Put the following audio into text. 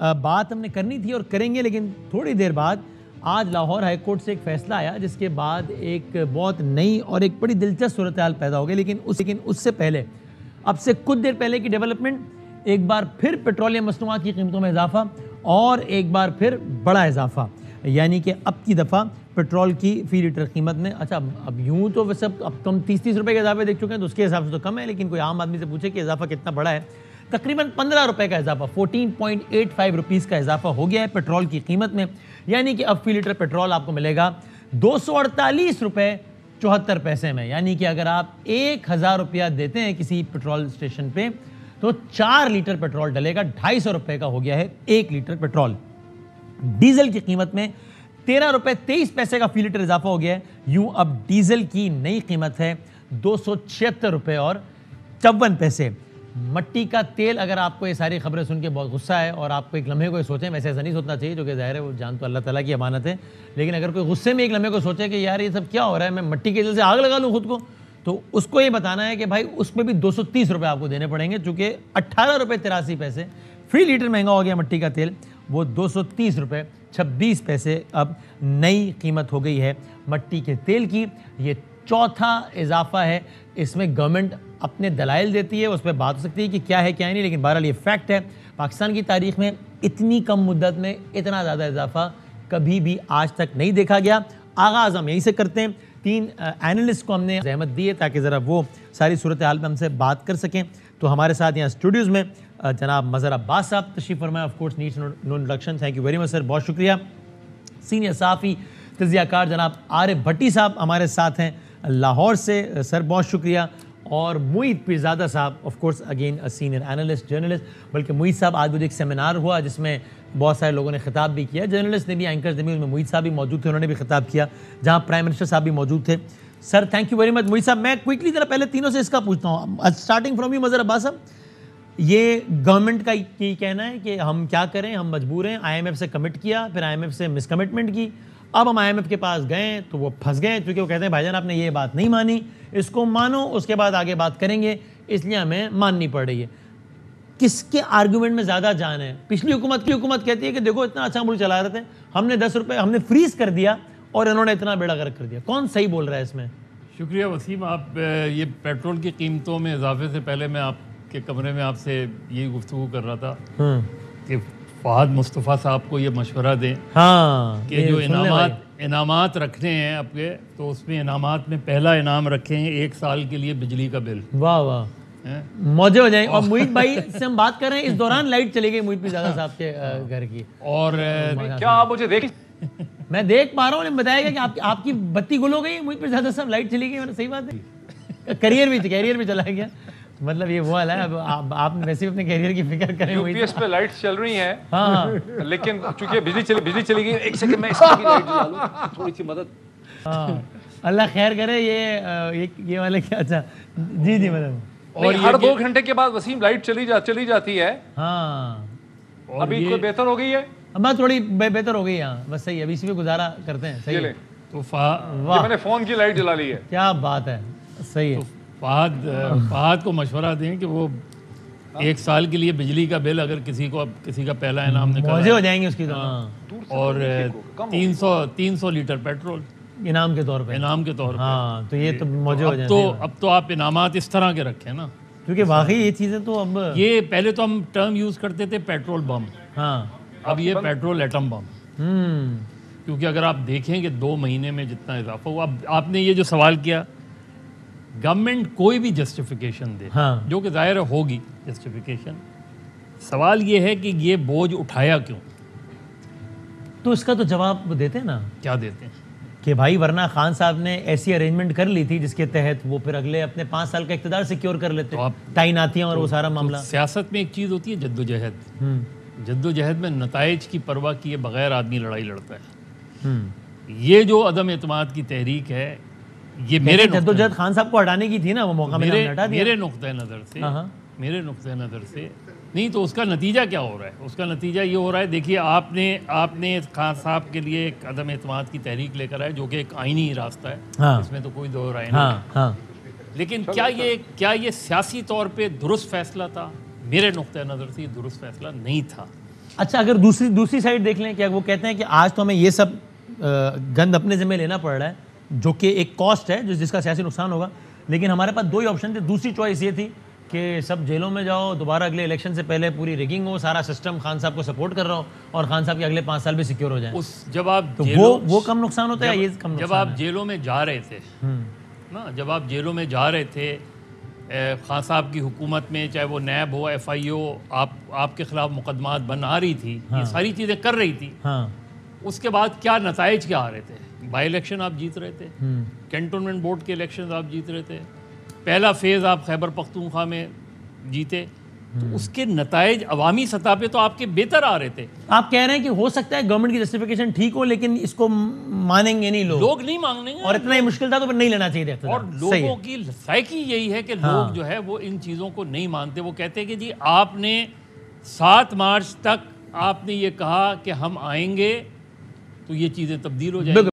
बात हमने करनी थी और करेंगे, लेकिन थोड़ी देर बाद। आज लाहौर हाई कोर्ट से एक फैसला आया जिसके बाद एक बहुत नई और एक बड़ी दिलचस्प सूरत हाल पैदा हो गई। लेकिन उससे पहले, अब से कुछ देर पहले की डेवलपमेंट, एक बार फिर पेट्रोलियम मसनूआत की कीमतों में इजाफा और एक बार फिर बड़ा इजाफा, यानी कि अब की दफ़ा पेट्रोल की फी लीटर कीमत में, अच्छा अब यूँ तो वैसे अब कम 30 रुपए के इजाफे देख चुके हैं तो उसके हिसाब से तो कम है, लेकिन कोई आम आदमी से पूछे कि इजाफा कितना बड़ा है, तकरीबन 15 रुपए का इजाफा, 14.85 रुपीज़ का इजाफा हो गया है पेट्रोल की कीमत में। यानी कि अब फी लीटर पेट्रोल आपको मिलेगा 248 रुपये 74 पैसे में। यानी कि अगर आप 1000 रुपया देते हैं किसी पेट्रोल स्टेशन पे तो 4 लीटर पेट्रोल डलेगा। 250 रुपये का हो गया है 1 लीटर पेट्रोल। डीजल की कीमत में 13 रुपये 23 पैसे का फी लीटर इजाफा हो गया है। यूं अब डीजल की नई कीमत है 276 रुपये और 54 पैसे। मट्टी का तेल, अगर आपको ये सारी खबरें सुन के बहुत गुस्सा है और आपको एक लम्हे को सोचें, वैसे ऐसा नहीं सोचना चाहिए, जो कि ज़ाहिर है वो जान तो अल्लाह ताला की अमानत है, लेकिन अगर कोई गुस्से में एक लम्हे को सोचे कि यार ये सब क्या हो रहा है, मैं मट्टी के तेल से आग लगा लूँ खुद को, तो उसको ये बताना है कि भाई उस पर भी 230 रुपये आपको देने पड़ेंगे, चूँकि 18 रुपये 83 पैसे फी लीटर महंगा हो गया मट्टी का तेल, वो 230 रुपये 26 पैसे अब नई कीमत हो गई है मट्टी के तेल की। ये चौथा इजाफा है। इसमें गवर्नमेंट अपने दलाइल देती है, उस पर बात हो सकती है कि क्या है क्या नहीं, लेकिन बहरहाल ये फैक्ट है। पाकिस्तान की तारीख में इतनी कम मुद्दत में इतना ज़्यादा इजाफा कभी भी आज तक नहीं देखा गया। आगाज़ हम यहीं से करते हैं। 3 एनालिस्ट को हमने जहमत दी है ताकि ज़रा वो सारी सूरत हाल में हमसे बात कर सकें। तो हमारे साथ यहाँ स्टूडियोज़ में जनाब मज़हर अब्बास साहब तशरीफ़ फरमाए, of course needs no introduction, thank you very much sir, बहुत शुक्रिया। सीनियर सहाफ़ी तज़ियाकार जनाब आरिफ भट्टी साहब हमारे साथ हैं लाहौर से, सर बहुत शुक्रिया। और मोईद पीरज़ादा साहब, of course again senior analyst journalist, बल्कि मोईद साहब आज भी एक सेमिनार हुआ जिसमें बहुत सारे लोगों ने खिताब भी किया, जर्नलिस्ट ने भी, एंकर्स ने भी, उसमें मोईद साहब भी मौजूद थे, उन्होंने भी खिताब किया, जहाँ प्राइम मिनिस्टर साहब भी मौजूद थे। Sir thank you very much. Moid साहब, मैं क्विकली ज़रा पहले तीनों से इसका पूछता हूँ, starting from you Mazhar Abbas साहब, ये गवर्नमेंट का ये कहना है कि हम क्या करें, हम मजबूर हैं, IMF से कमिट किया, फिर IMF से मिसकमिटमेंट की, अब हम IMF के पास गए तो वो फंस गए, क्योंकि वो कहते हैं भाईजान आपने ये बात नहीं मानी, इसको मानो, उसके बाद आगे बात करेंगे, इसलिए हमें माननी पड़ रही है। किसके आर्गूमेंट में ज़्यादा जान है? पिछली हुकूमत की हुकूमत कहती है कि देखो इतना अच्छा मुल्क चला रहे थे, हमने 10 रुपये हमने फ्रीज कर दिया और इन्होंने इतना बेड़ा गर्क कर दिया। कौन सही बोल रहा है इसमें? शुक्रिया वसीम। आप ये पेट्रोल की कीमतों में इजाफे से पहले मैं आपके कमरे में आपसे यही गुफ्तगू कर रहा था कि फ़हद मुस्तफ़ा साहब को ये मशवरा दें कि जो इनामात रखने हैं आपके, तो उसमें इनामात में पहला इनाम रखें 1 साल के लिए बिजली का बिल। वाह वाह, मौजे हो जाएंगे। और मोहित भाई से हम बात कर रहे हैं, इस दौरान लाइट चली गई मोहित पीरज़ादा साहब के घर की। और क्या आप मुझे देख मैं देख पा रहा हूँ, बताया गया कि आपकी बत्ती गुल हो गई, मोहित पीरज़ादा साहब लाइट चली गई, मैंने सही बात है, कैरियर भी चला गया, मतलब ये वो हाल है। अब आप वैसे भी अपने कैरियर की फिक्र करें। यूपीएस पे लाइट्स चल रही हैं, हाँ, लेकिन चूंकि बिजली चली गई, एक सेकंड मैं इसकी भी लाइट जला लूं, थोड़ी सी मदद। हाँ, अल्लाह खैर करे। ये वाले क्या, अच्छा जी मतलब, और हर 2 घंटे के बाद वसीम लाइट चली जाती है। हाँ, अभी कोई बेहतर हो गई है, अब थोड़ी बेहतर हो गई। हाँ बस सही है, अभी इसी पे गुजारा करते हैं। सही है। तो मैंने फोन की लाइट जला ली है। क्या बात है, सही है। फ़हद को मशवरा दें कि वो 1 साल के लिए बिजली का बिल, अगर किसी का पहला इनाम निकला मौजे हो जाएंगे उसकी तो। और 300 लीटर पेट्रोल इनाम के तौर पे। हाँ, तो ये तो मौजे हो जाएंगे। अब तो आप इनामात इस तरह के रखें ना, क्योंकि वाकई ये चीज़ें तो अब, ये पहले तो हम टर्म यूज़ करते थे पेट्रोल बम, हाँ, अब ये पेट्रोल एटम बम। क्योंकि अगर आप देखें कि 2 महीने में जितना इजाफा हुआ, अब आपने ये जो सवाल किया, गवर्नमेंट कोई भी जस्टिफिकेशन दे, हाँ, जो कि जाहिर होगी जस्टिफिकेशन, सवाल ये है कि ये बोझ उठाया क्यों? तो इसका तो जवाब देते हैं ना। क्या देते हैं कि भाई वरना खान साहब ने ऐसी अरेंजमेंट कर ली थी जिसके तहत वो फिर अगले अपने 5 साल का इक़्तिदार सिक्योर कर लेते, तो तैनातियाँ और वो सारा मामला। सियासत में एक चीज़ होती है जद्दोजहद, जद्दोजहद में नताइज की परवाह किए बगैर आदमी लड़ाई लड़ता है। ये जो अदम एतमाद की तहरीक है, ये मेरे जद्दोजहद खान साहब को हटाने की थी ना, वो मौका मेरे नुक्ते नज़र से नहीं, तो उसका नतीजा क्या हो रहा है? उसका नतीजा ये हो रहा है, देखिए आपने खान साहब के लिए एक अदम एतमाद की तहरीक लेकर आए, जो कि एक आईनी रास्ता है। हाँ, इसमें तो कोई दो राय नहीं। हाँ, लेकिन क्या ये सियासी तौर पे दुरुस्त फैसला था? मेरे नुक्ते नज़र से ये दुरुस्त फैसला नहीं था। अच्छा, अगर दूसरी साइड देख लें, क्या वो कहते हैं कि आज तो हमें ये सब गंद अपने ज़िम्मे लेना पड़ रहा है, जो कि एक कॉस्ट है जिसका सियासी नुकसान होगा, लेकिन हमारे पास 2 ही ऑप्शन थे। दूसरी चॉइस ये थी कि सब जेलों में जाओ, दोबारा अगले इलेक्शन से पहले पूरी रिगिंग हो, सारा सिस्टम खान साहब को सपोर्ट कर रहा हो और खान साहब के अगले 5 साल भी सिक्योर हो जाए। जब आप तो वो कम नुकसान होता है या ये कम नुकसान? जब आप जेलों में जा रहे थे ना, जब आप जेलों में जा रहे थे खान साहब की हुकूमत में, चाहे वो नैब हो, FIO आपके खिलाफ मुकदमात बना रही थी, ये सारी चीज़ें कर रही थी, उसके बाद क्या नताइज क्या आ रहे थे? बाई इलेक्शन आप जीत रहे थे, कैंटोनमेंट बोर्ड के इलेक्शन आप जीत रहे थे, पहला फेज़ आप खैबर पख्तूनख्वा में जीते, तो उसके नताइज अवामी सतह पे तो आपके बेहतर आ रहे थे। आप कह रहे हैं कि हो सकता है गवर्नमेंट की जस्टिफिकेशन ठीक हो, लेकिन इसको मानेंगे नहीं लोग नहीं मांगेंगे, और इतना ही मुश्किल था तो फिर नहीं लेना चाहिए। और लोगों की साइकी यही है कि लोग जो है वो इन चीज़ों को नहीं मानते। वो कहते हैं कि जी आपने 7 मार्च तक आपने ये कहा कि हम आएंगे तो ये चीज़ें तब्दील हो जाएंगी।